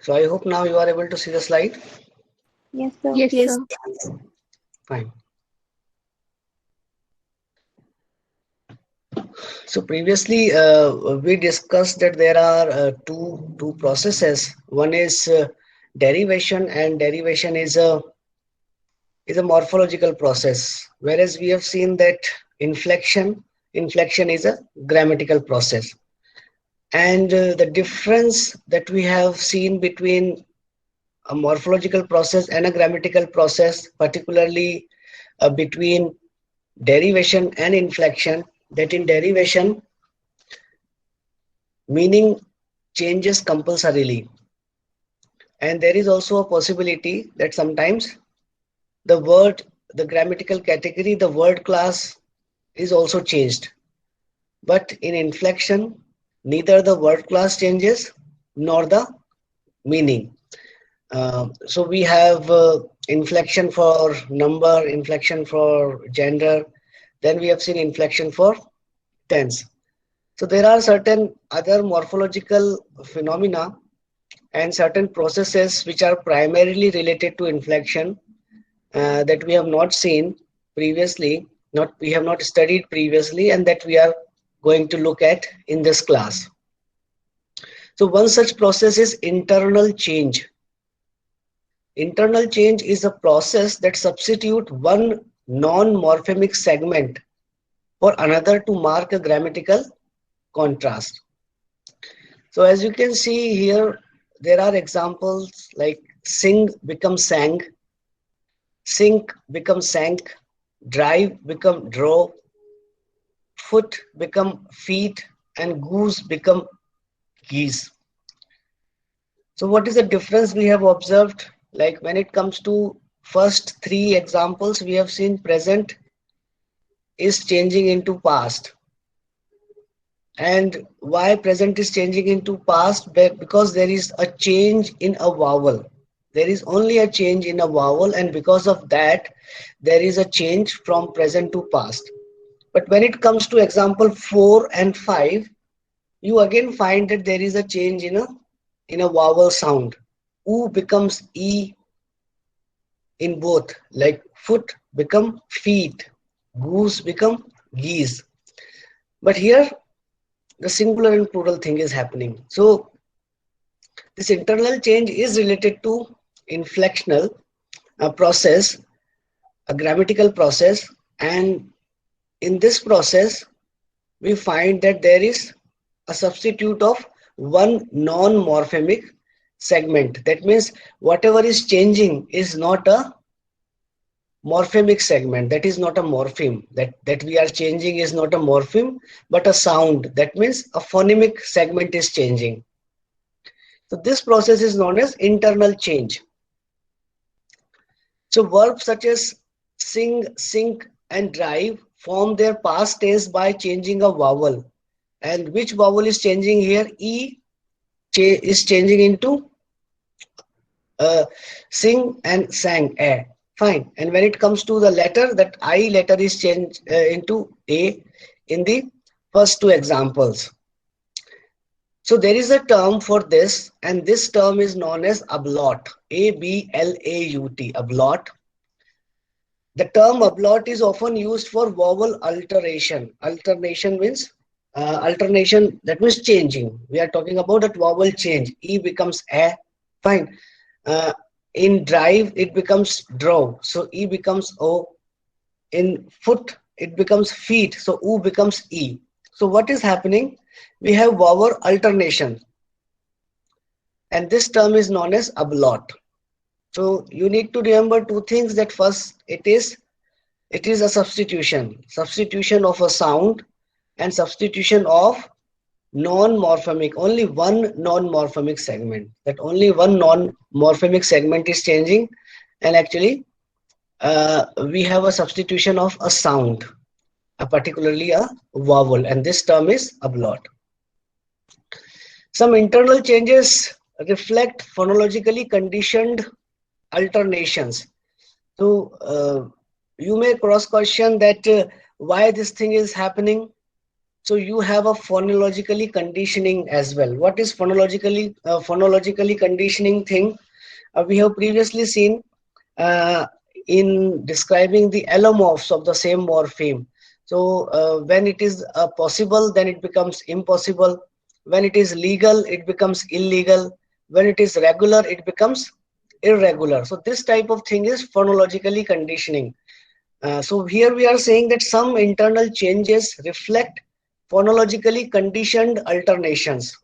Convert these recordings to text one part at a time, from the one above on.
So I hope now you are able to see the slide. Yes, sir. Yes, Yes. sir. Fine. So previously we discussed that there are two processes. One is derivation, and derivation is a morphological process, whereas we have seen that inflection is a grammatical process. And the difference that we have seen between a morphological process and a grammatical process, particularly between derivation and inflection, that in derivation meaning changes compulsorily, and there is also a possibility that sometimes the word, the grammatical category, the word class is also changed. But in inflection, neither the word class changes nor the meaning. So we have inflection for number, inflection for gender, then we have seen inflection for tense. So there are certain other morphological phenomena and certain processes which are primarily related to inflection that we have not seen previously, we have not studied previously, and that we are going to look at in this class. So one such process is internal change. Internal change is a process that substitutes one non-morphemic segment for another to mark a grammatical contrast. So as you can see here, there are examples like sing becomes sang, sink becomes sank, drive become drove, foot become feet, and goose become geese. So what is the difference we have observed? Like when it comes to first three examples, we have seen present is changing into past. And why present is changing into past? Because there is a change in a vowel. There is only a change in a vowel, and because of that, there is a change from present to past. But when it comes to example 4 and 5, you again find that there is a change in a vowel sound. U becomes E in both, like foot become feet, goose become geese. But here the singular and plural thing is happening. So this internal change is related to inflectional process, a grammatical process, and in this process we find that there is a substitute of one non-morphemic segment. That means whatever is changing is not a morphemic segment, that is not a morpheme. That we are changing is not a morpheme but a sound. That means a phonemic segment is changing. So this process is known as internal change. So verbs such as sing, sink, and drive form their past tense by changing a vowel. And which vowel is changing here? E is changing into sing and sang, a. Fine. And when it comes to the letter, that I letter is changed into a in the first two examples. So there is a term for this, and this term is known as ablaut. A-B-L-A-U-T, ablaut. The term ablaut is often used for vowel alteration. Alternation means alternation, that means changing. We are talking about that vowel change. E becomes a. Fine. In drive, it becomes drove, so E becomes O. In foot, it becomes feet, so U becomes E. So what is happening? We have vowel alternation, and this term is known as ablaut. So you need to remember two things. That first, it is a substitution of a sound and substitution of non-morphemic, only one non-morphemic segment. That only one non-morphemic segment is changing, and actually we have a substitution of a sound, particularly a vowel, and this term is ablaut. Some internal changes reflect phonologically conditioned alternations. So you may cross question that why this thing is happening. So you have a phonologically conditioning as well. What is phonologically conditioning thing? We have previously seen uh, in describing the allomorphs of the same morpheme. So when it is possible, then it becomes impossible. When it is legal, it becomes illegal. When it is regular, it becomes irregular. So this type of thing is phonologically conditioning. So here we are saying that some internal changes reflect phonologically conditioned alternations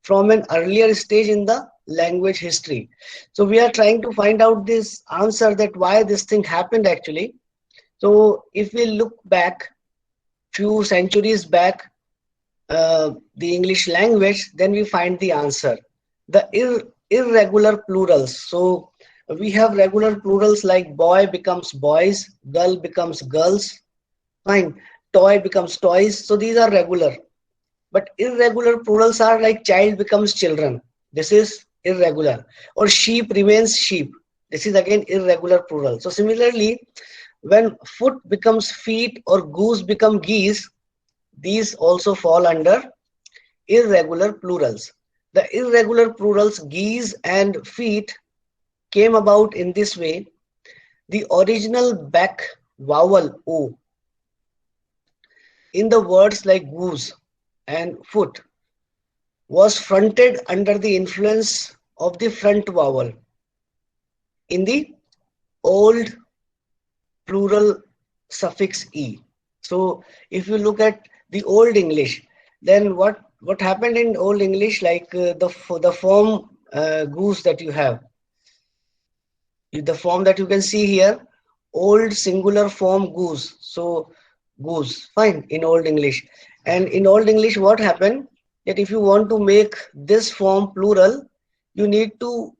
from an earlier stage in the language history. So we are trying to find out this answer, that why this thing happened actually. So if we look back few centuries back, the English language, then we find the answer. The irregular plurals. So we have regular plurals like boy becomes boys, girl becomes girls, fine, toy becomes toys. So these are regular. But irregular plurals are like child becomes children. This is irregular. Or sheep remains sheep. This is again irregular plural. So similarly, when foot becomes feet or goose become geese, these also fall under irregular plurals. The irregular plurals geese and feet came about in this way. The original back vowel O in the words like goose and foot was fronted under the influence of the front vowel in the old plural suffix E. So if you look at the old English, then what happened in old English, like the form goose that you have, the form that you can see here, old singular form goose. So goose, fine, in old English. And in old English, what happened, that if you want to make this form plural, you need to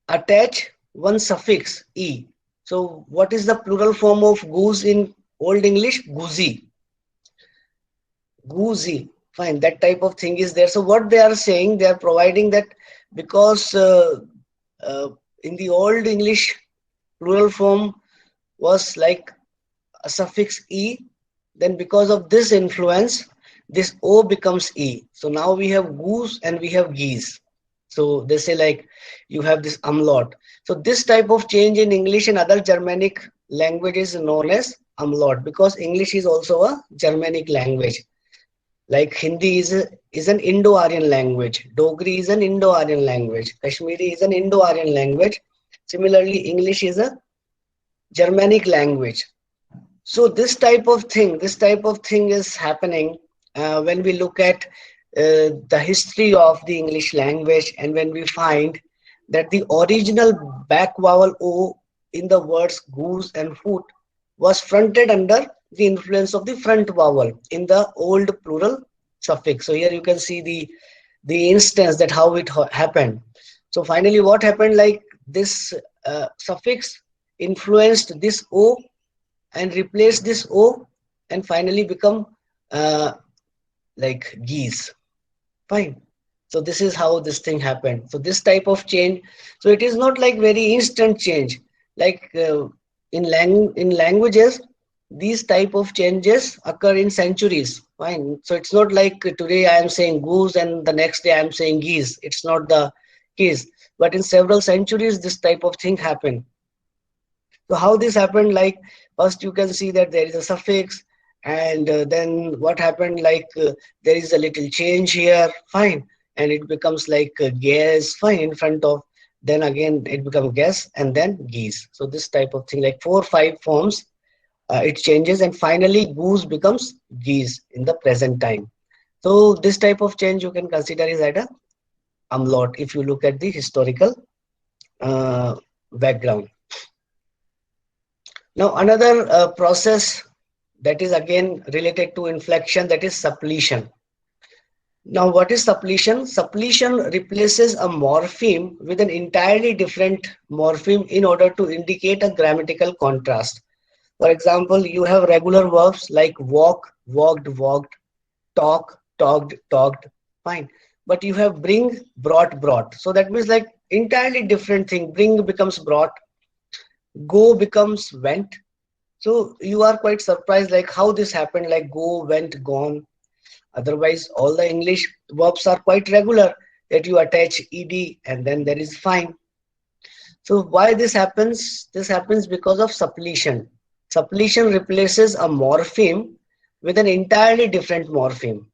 attach one suffix E. So what is the plural form of goose in old English? Goosey. Goosey. Fine, that type of thing is there. So what they are saying, they are providing that because uh, in the old English, plural form was like a suffix E, then because of this influence, this O becomes E. So now we have goose and we have geese. So they say like you have this umlaut. So this type of change in English and other Germanic languages is known as umlaut, because English is also a Germanic language. Like Hindi is an Indo-Aryan language. Dogri is an Indo-Aryan language. Kashmiri is an Indo-Aryan language. Similarly, English is a Germanic language. So this type of thing is happening when we look at the history of the English language, and when we find that the original back vowel O in the words goose and foot was fronted under the influence of the front vowel in the old plural suffix. So here you can see the instance that how it happened. So finally what happened, like this suffix influenced this O and replaced this O and finally become like geese. Fine. So this is how this thing happened. So this type of change, so it is not like very instant change. Like in languages, these type of changes occur in centuries. Fine. So it's not like today I am saying goose and the next day I am saying geese. It's not the case. But in several centuries, this type of thing happened. So how this happened, like first you can see that there is a suffix, and then what happened, like there is a little change here, fine, and it becomes like gas, fine, in front of, then again it becomes gas and then geese. So this type of thing, like 4 or 5 forms, it changes, and finally goose becomes geese in the present time. So this type of change you can consider is at a umlaut if you look at the historical background. Now another process that is again related to inflection, that is suppletion. Now what is suppletion? Suppletion replaces a morpheme with an entirely different morpheme in order to indicate a grammatical contrast. For example, you have regular verbs like walk, walked, walked, talk, talked, talked, fine. But you have bring, brought, brought. So that means like entirely different thing. Bring becomes brought, go becomes went. So you are quite surprised like how this happened, like go, went, gone. Otherwise, all the English verbs are quite regular that you attach ed and then there is fine. So why this happens? This happens because of suppletion. Suppletion replaces a morpheme with an entirely different morpheme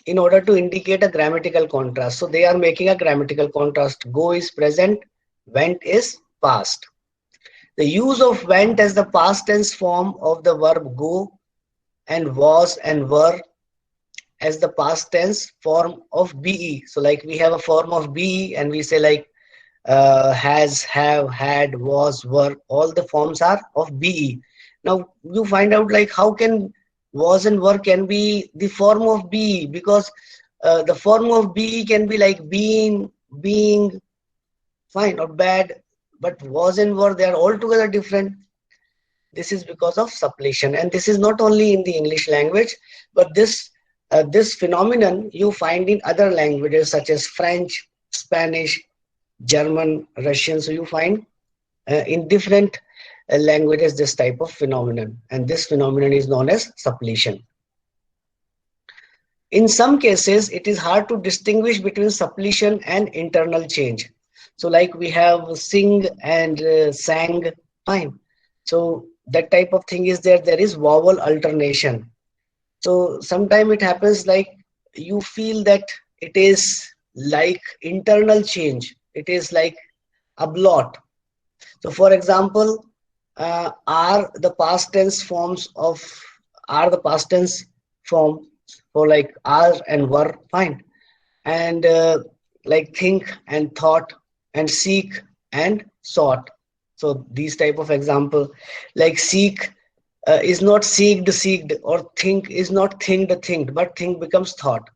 in order to indicate a grammatical contrast. So they are making a grammatical contrast. Go is present, went is past. The use of went as the past tense form of the verb go and was and were as the past tense form of be. So like we have a form of be and we say like has, have, had, was, were, all the forms are of be. Now you find out like how can was and were can be the form of be, because the form of be can be like being, being, fine or bad, but was and were, they are altogether different. This is because of suppletion, and this is not only in the English language, but this phenomenon you find in other languages such as French, Spanish, German, Russian. So you find in different languages this type of phenomenon, and this phenomenon is known as suppletion. In some cases, it is hard to distinguish between suppletion and internal change. So like we have sing and sang, fine. So that type of thing is there is vowel alternation. So sometimes it happens like you feel that it is like internal change. It is like a blot. So for example, are the past tense forms of, are the past tense form for like are and were, fine. And like think and thought and seek and sought. So these type of example, like seek is not seeked, or think is not thinked, but think becomes thought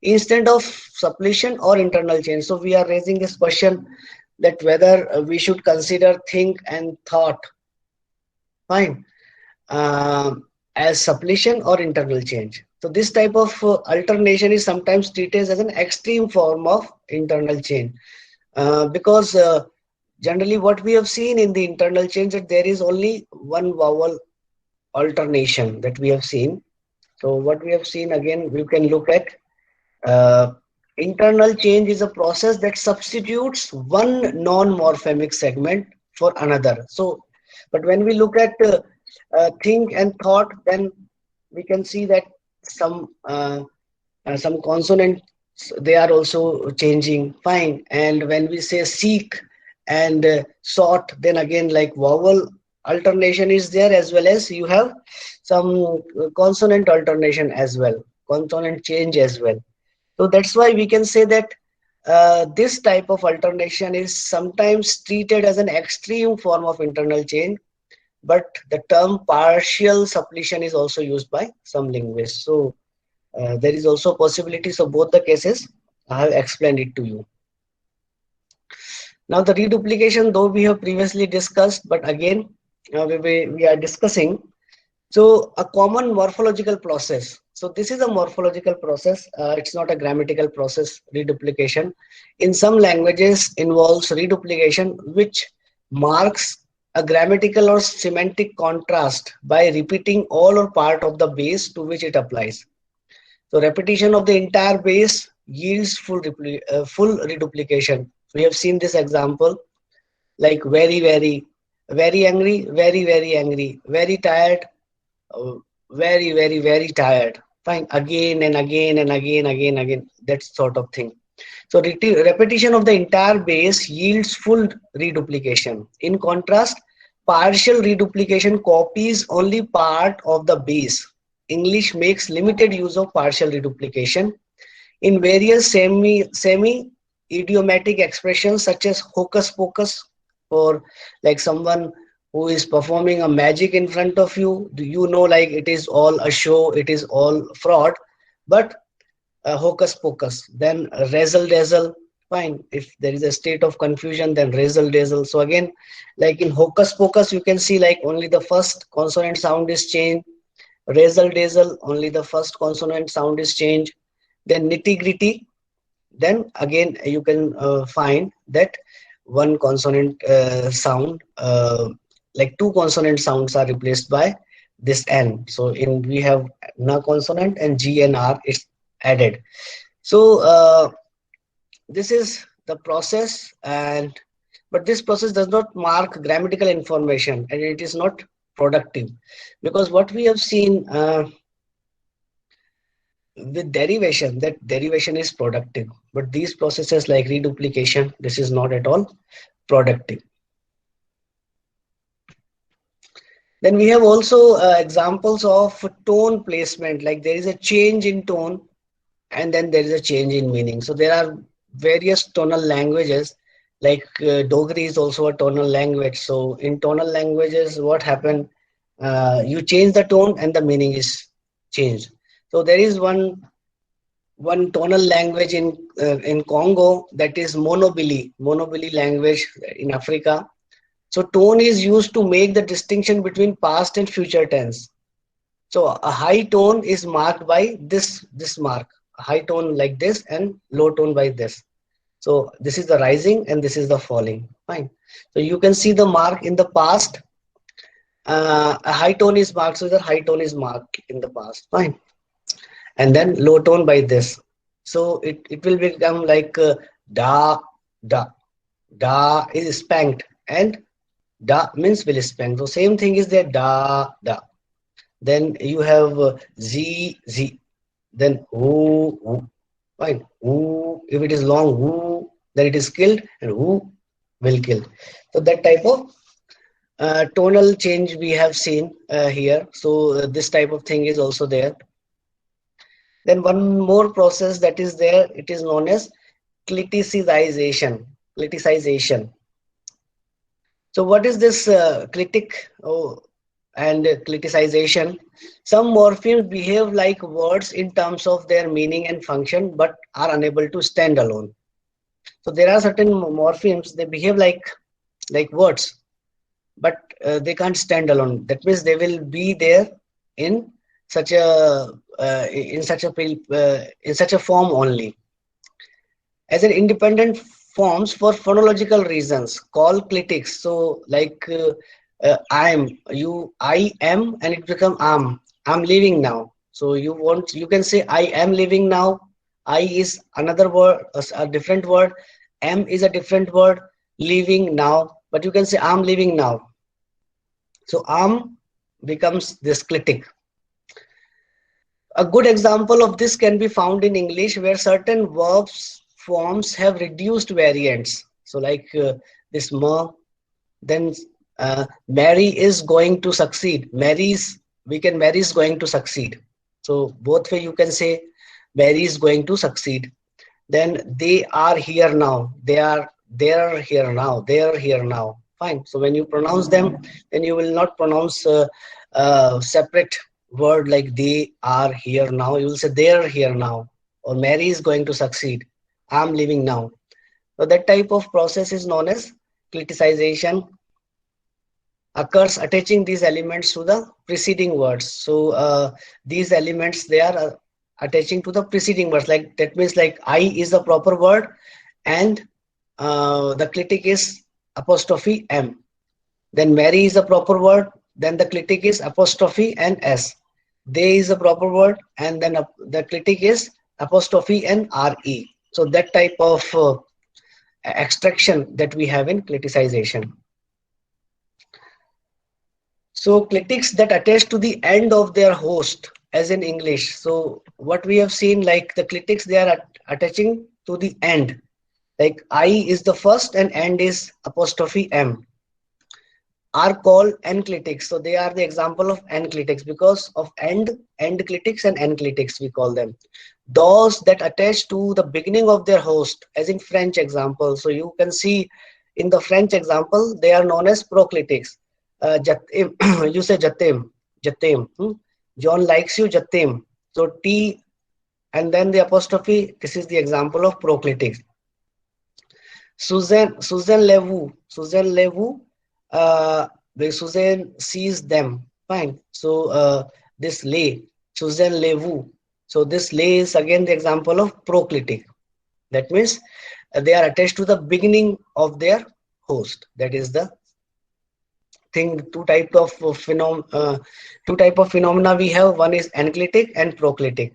instead of suppletion or internal change. So we are raising this question that whether we should consider think and thought, fine, as suppletion or internal change. So this type of alternation is sometimes treated as an extreme form of internal change, because generally what we have seen in the internal change that there is only one vowel alternation that we have seen. So what we have seen, again we can look at internal change is a process that substitutes one non-morphemic segment for another. So but when we look at think and thought, then we can see that some consonants, they are also changing, fine. And when we say seek and sought, then again like vowel alternation is there, as well as you have some consonant alternation as well, consonant change as well. So that's why we can say that this type of alternation is sometimes treated as an extreme form of internal change, but the term partial suppletion is also used by some linguists. So there is also a possibility. So both the cases I have explained it to you. Now the reduplication, though we have previously discussed, but again we are discussing. So a common morphological process. So this is a morphological process. It's not a grammatical process, reduplication. In some languages involves reduplication, which marks a grammatical or semantic contrast by repeating all or part of the base to which it applies. So repetition of the entire base yields full reduplication. We have seen this example like very, very, very angry, very, very angry, very tired, very, very, very tired. Fine, again and again and again, that sort of thing. So repetition of the entire base yields full reduplication. In contrast, partial reduplication copies only part of the base. English makes limited use of partial reduplication in various semi-idiomatic expressions such as hocus pocus, for like someone who is performing a magic in front of you. Do you know like it is all a show, it is all fraud, but hocus pocus. Then razzle dazzle, fine. If there is a state of confusion, then razzle dazzle. So again, like in hocus pocus, you can see like only the first consonant sound is changed. Razzle dazzle, only the first consonant sound is changed. Then nitty gritty, then again you can find that one consonant sound, like two consonant sounds are replaced by this N. So in we have na consonant and G and R. It's added. So this is the process, and but this process does not mark grammatical information, and it is not productive, because what we have seen with derivation, that derivation is productive, but these processes like reduplication, this is not at all productive. Then we have also examples of tone placement, like there is a change in tone and then there is a change in meaning. So there are various tonal languages, like Dogri is also a tonal language. So in tonal languages, what happened? You change the tone and the meaning is changed. So there is one tonal language in Congo, that is Monobili language in Africa. So tone is used to make the distinction between past and future tense. So a high tone is marked by this mark, a high tone like this and low tone by this. So this is the rising and this is the falling. Fine. So you can see the mark in the past. A high tone is marked, so the high tone is marked in the past. Fine. And then low tone by this. So it will become like da da. Da is spanked and da means will spank. So same thing is there, da da. Then you have z z. Then woo woo. Fine. Woo. If it is long, woo, then it is killed, and woo will kill. So that type of tonal change we have seen here. So this type of thing is also there. Then one more process that is there, it is known as cliticization. Cliticization. So what is this critic and cliticization? Some morphemes behave like words in terms of their meaning and function, but are unable to stand alone. So there are certain morphemes, they behave like words, but they can't stand alone. That means they will be there in such a in such a form only, as an independent forms for phonological reasons called clitics. So like I am, and it become I'm leaving now. So you can say I am leaving now. I is another word, a different word. Am is a different word. Leaving now, but you can say I'm leaving now. So becomes this clitic. A good example of this can be found in English, where certain verbs forms have reduced variants. So like this ma, then Mary is going to succeed. Mary is going to succeed. So both way you can say Mary is going to succeed. Then they are here now. They are here now. They are here now. Fine. So when you pronounce them, then you will not pronounce separate word like they are here now. You will say they are here now, or Mary is going to succeed. I'm leaving now. So that type of process is known as cliticization. Occurs attaching these elements to the preceding words. So these elements, they are attaching to the preceding words. Like that means like I is the proper word, and the clitic is apostrophe M. Then Mary is the proper word, then the clitic is apostrophe and S. They is the proper word, and then the clitic is apostrophe and RE. So that type of extraction that we have in cliticization. So clitics that attach to the end of their host, as in English. So what we have seen, like the clitics, they are attaching to the end. Like I is the first and end is apostrophe M, are called enclitics. So they are the example of enclitics because of end clitics and enclitics we call them. Those that attach to the beginning of their host, as in French example. So you can see in the French example, they are known as proclitics. You say jatim. John likes you, jatim. So T and then the apostrophe, this is the example of proclitics. Susan Levu, Suzanne sees them. Fine. So this lay, Suzanne Levu. So this lay is again the example of proclitic. That means they are attached to the beginning of their host. That is the thing. Two type of phenomena we have. One is enclitic and proclitic.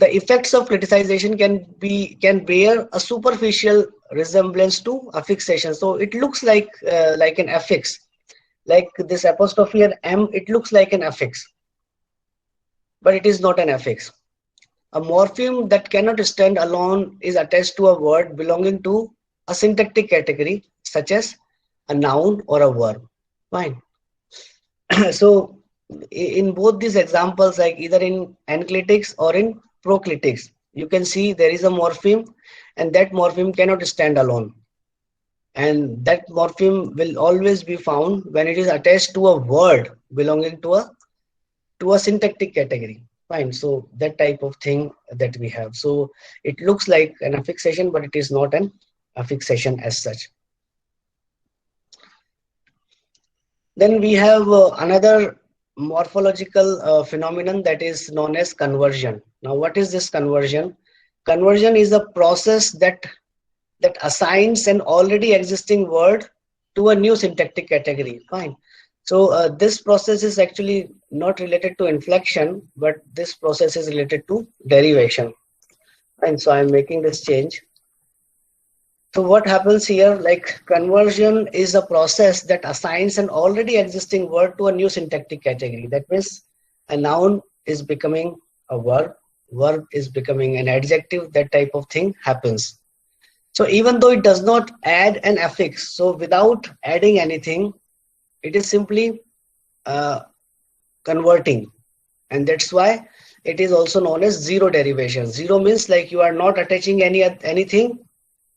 The effects of criticization can bear a superficial resemblance to affixation. So it looks like an affix, like this apostrophe and M. It looks like an affix, but it is not an affix. A morpheme that cannot stand alone is attached to a word belonging to a syntactic category, such as a noun or a verb. Fine. So in both these examples, like either in enclitics or in proclitics, you can see there is a morpheme, and that morpheme cannot stand alone. And that morpheme will always be found when it is attached to a word belonging to a syntactic category. Fine. So that type of thing that we have. So it looks like an affixation, but it is not an affixation as such. Then we have another morphological phenomenon that is known as conversion. Now, what is this conversion? Conversion is a process that assigns an already existing word to a new syntactic category. Fine. So this process is actually not related to inflection, but this process is related to derivation. And so I'm making this change. So what happens here, like conversion is a process that assigns an already existing word to a new syntactic category. That means a noun is becoming a verb is becoming an adjective, that type of thing happens. So even though it does not add an affix, so without adding anything, it is simply converting, and that's why it is also known as zero derivation. Zero means like you are not attaching anything,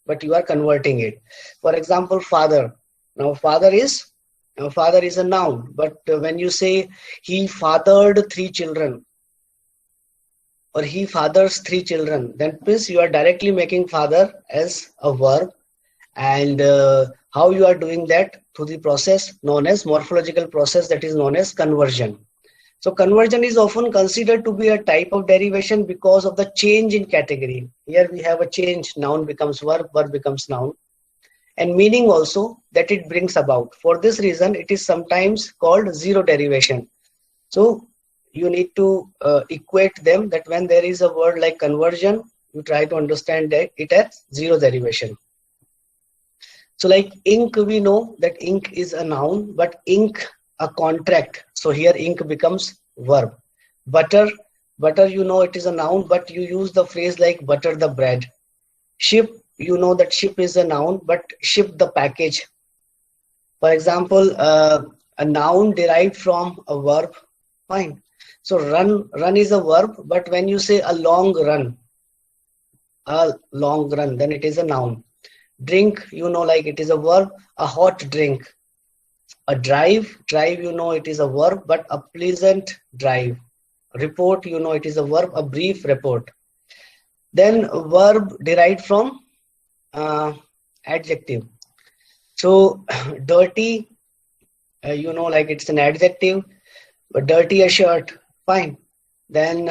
but you are converting it. For example, father. Now father is a noun, but when you say he fathered 3 children or he fathers 3 children, then means you are directly making father as a verb. And how you are doing that? Through the process known as morphological process that is known as conversion. So conversion is often considered to be a type of derivation because of the change in category. Here we have a change, noun becomes verb, verb becomes noun, and meaning also that it brings about. For this reason, it is sometimes called zero derivation. So you need to equate them, that when there is a word like conversion, you try to understand that it as zero derivation. So like ink, we know that ink is a noun, but ink a contract. So here ink becomes verb. Butter, you know it is a noun, but you use the phrase like butter the bread. Ship, you know that ship is a noun, but ship the package. For example, a noun derived from a verb. Fine. So run is a verb, but when you say a long run, then it is a noun. Drink, you know, like it is a verb, a hot drink. A drive, you know it is a verb, but a pleasant drive. Report, you know it is a verb, a brief report. Then verb derived from adjective. So dirty, you know, like it's an adjective, but dirty a shirt. Fine. Then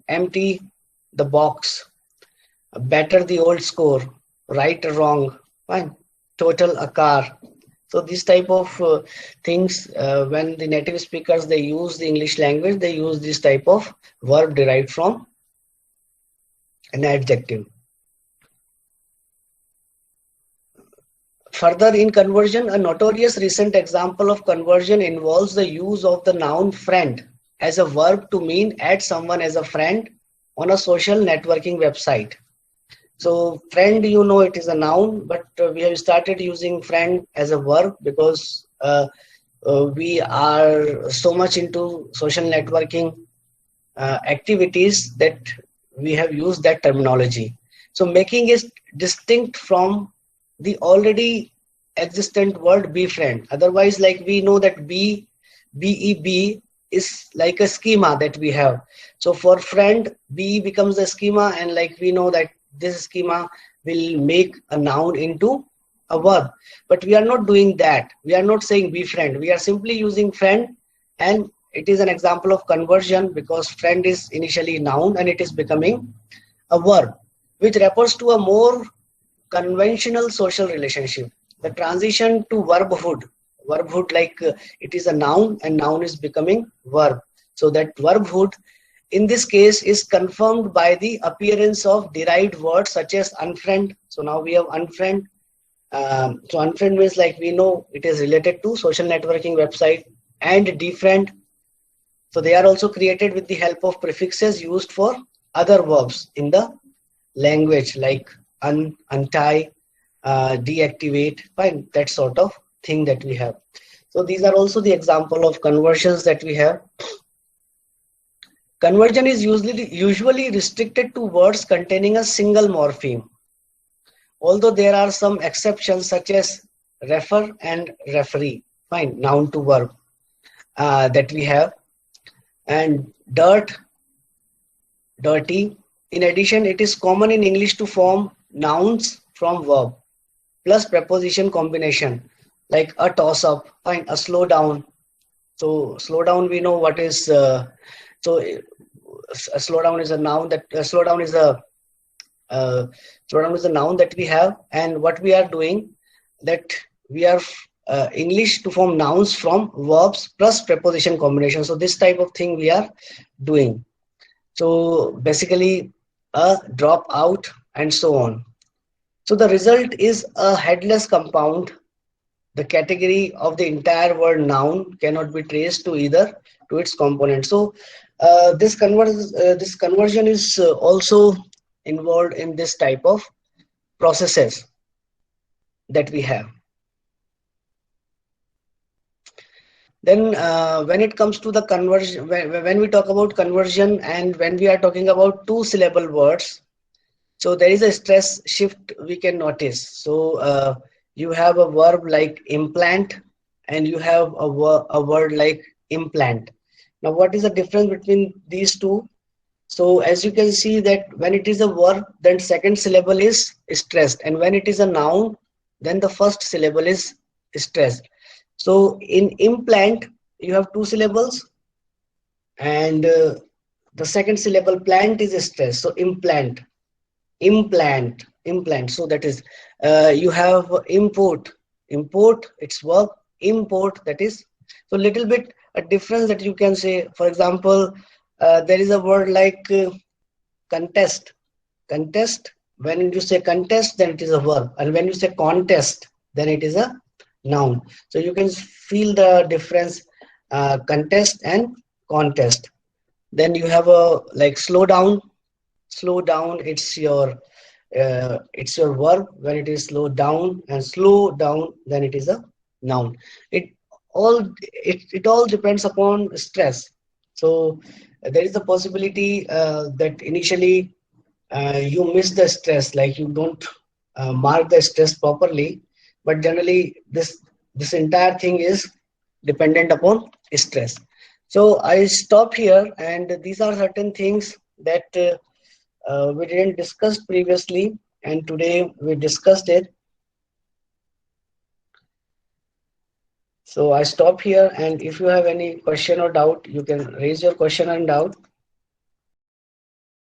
empty the box. Better the old score. Right or wrong. Fine. Total a car. So this type of things, when the native speakers, they use the English language, they use this type of verb derived from an adjective. Further, in conversion, a notorious recent example of conversion involves the use of the noun friend as a verb to mean add someone as a friend on a social networking website. So friend, you know it is a noun, but we have started using friend as a verb because we are so much into social networking activities that we have used that terminology. So making it distinct from the already existent word befriend. Otherwise, like we know that BEB is like a schema that we have. So for friend, BE becomes a schema, and like we know that this schema will make a noun into a verb. But we are not doing that. We are not saying befriend. We are simply using friend, and it is an example of conversion because friend is initially noun and it is becoming a verb, which refers to a more conventional social relationship. The transition to verbhood, like it is a noun and noun is becoming verb. So that verbhood in this case is confirmed by the appearance of derived words such as unfriend. So now we have unfriend. So unfriend means, like we know, it is related to social networking website, and defriend. So they are also created with the help of prefixes used for other verbs in the language, like untie, deactivate, fine, that sort of thing that we have. So these are also the example of conversions that we have. Conversion is usually restricted to words containing a single morpheme, although there are some exceptions such as refer and referee, fine, noun to verb, that we have, and dirt, dirty. In addition, it is common in English to form nouns from verb plus preposition combination, like a toss up, fine, a slow down. So slow down, we know what is. So a slow down is a noun that slow down is a noun that we have, and what we are doing, that we are English to form nouns from verbs plus preposition combination. So this type of thing we are doing. So basically a drop out and so on. So the result is a headless compound. The category of the entire word noun cannot be traced to either to its component. So this conversion is also involved in this type of processes that we have. Then when it comes to the conversion, when we talk about conversion and when we are talking about two syllable words, so there is a stress shift we can notice. So you have a verb like implant and you have a word like implant. Now what is the difference between these two? So as you can see that when it is a verb, then second syllable is stressed, and when it is a noun, then the first syllable is stressed. So in implant, you have two syllables, and the second syllable plant is stressed. So implant, implant, implant. So that is you have import, import, it's verb, import, that is. So little bit a difference that you can say. For example, there is a word like contest. Contest, when you say contest, then it is a verb, and when you say contest, then it is a noun. So you can feel the difference, contest and contest. Then you have a like slow down. Slow down, it's your verb when it is slow down, and slow down, then it is a noun. It all depends upon stress. So there is a possibility that initially you miss the stress, like you don't mark the stress properly, but generally this entire thing is dependent upon stress. So I stop here, and these are certain things that we didn't discuss previously, and today we discussed it. So I stop here, and if you have any question or doubt, you can raise your question and doubt.